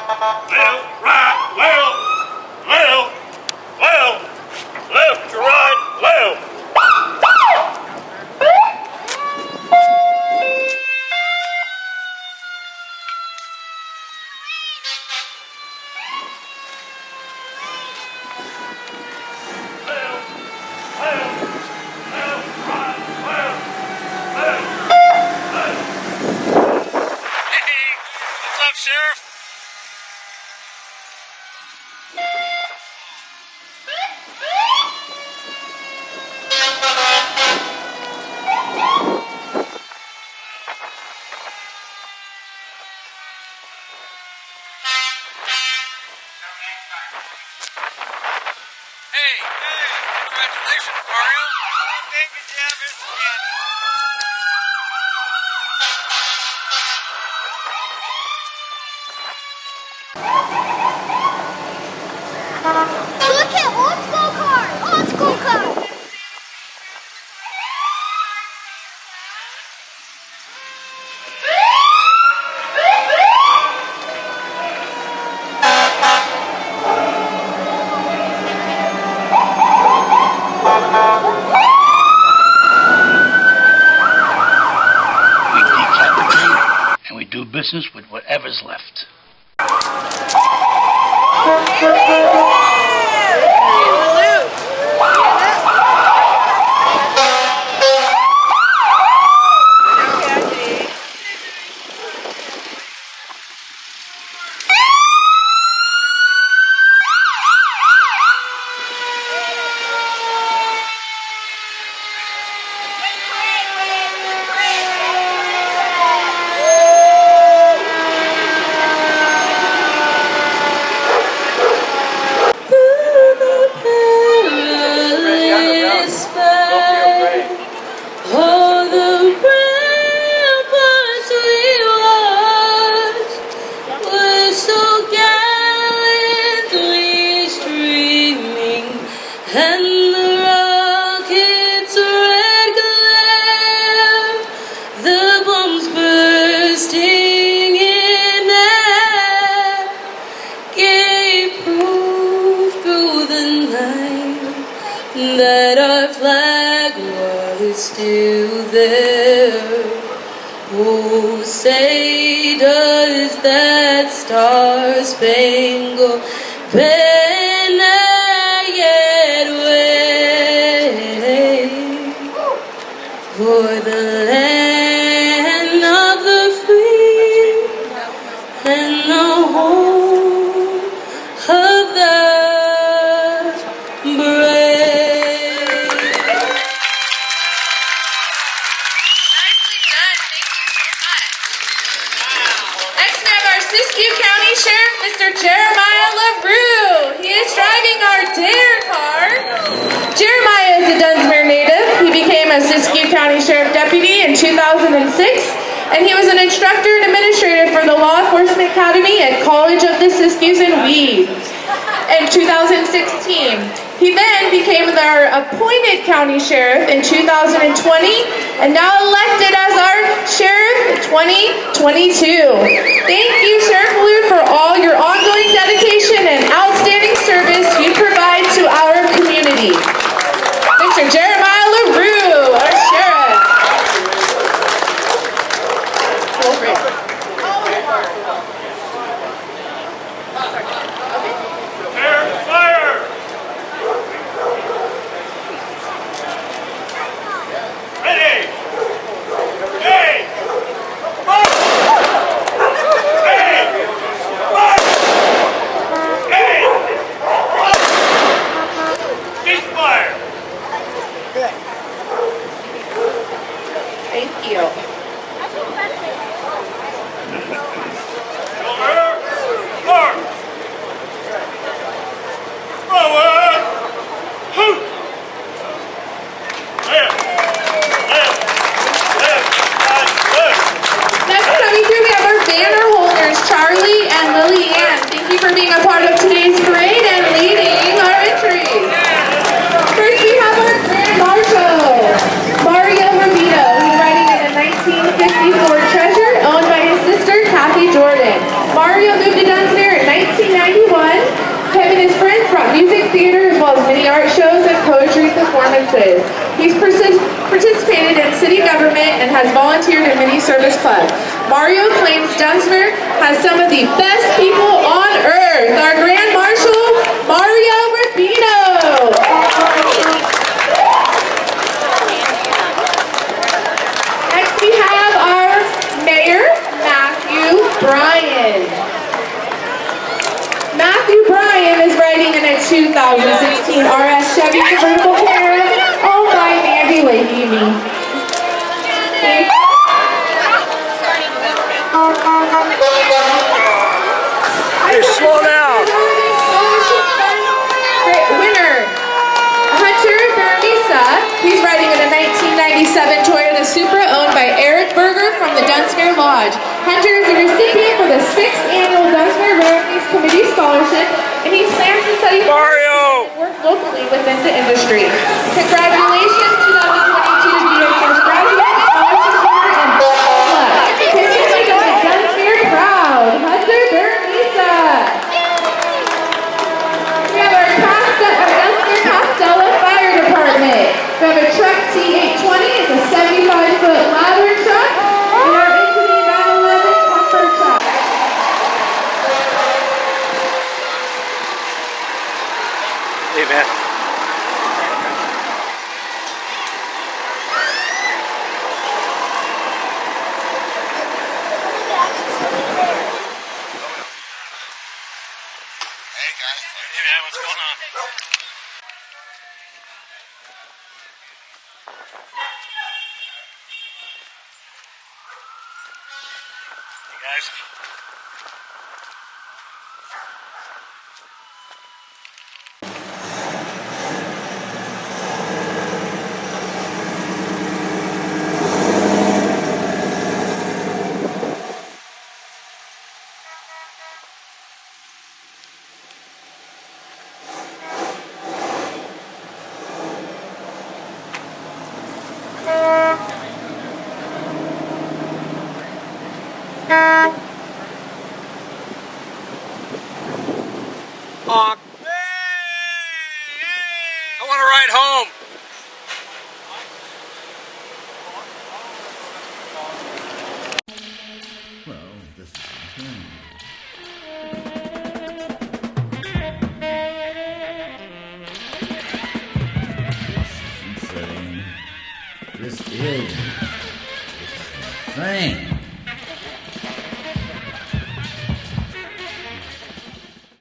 Left, right, left to right, left. Sheriff? Hey, congratulations, Mario. Thank you, Jeff. Look at old school car! Old school car! We decapitate and we do business with whatever's left. That our flag was still there. Oh, say does that star-spangled banner yet wave for the land of the free and the home of the Mr. Jeremiah LaRue. He is driving our Dare car. Jeremiah is a Dunsmuir native. He became a Siskiyou County Sheriff Deputy in 2006, and he was an instructor and administrator for the Law Enforcement Academy at College of the Siskiyous in Weed in 2016. He then became our appointed county sheriff in 2020 and now elected as our sheriff in 2022. Thank you, Sheriff LaRue, for all your ongoing dedication and outstanding service you provide to our community. Mr. Jeremiah LaRue, our sheriff. Thank you. Next coming through, we have our banner holders, Charlie and Lily Ann. Thank you for being a part of today's parade and leading our entries. First, we have our Grand Marshal, Mario Rubino. He's riding in a 1954 Treasure owned by his sister, Kathy Jordan. Mario moved to Dunsmuir in many art shows and poetry performances. He's participated in city government and has volunteered in many service clubs. Mario claims Dunsmuir has some of the best people on earth. Our Grand Marshal, Mario Rubino. Next we have our Mayor, Matthew Bryan. Matthew Bryan is riding in a 2016 RS Chevy convertible Camry owned by Mandy Leahy. Hey, slow down. Winner, Hunter Bermisa. He's riding in a 1997 Toyota Supra owned by Eric Berger from the Dunsmuir Lodge. Hunter is a recipient for the 6th annual Dunsmuir Rarities Committee Scholarship, and he plans to study Mario! and work locally within the industry. Congratulations, 2022 DXS graduate, scholarship winner, and best of luck. Continue to make Dunsmuir proud. Hunter Bermisa. We have our Dunsmuir Costello Fire Department. We have a truck T820. It's a 75-foot ladder truck. And our Into the 911 comfort truck. Hey, man. Hey, guys. Hey, man, what's going on? Hey, guys. Honk. I want to ride home. Well, this is insane. This is insane.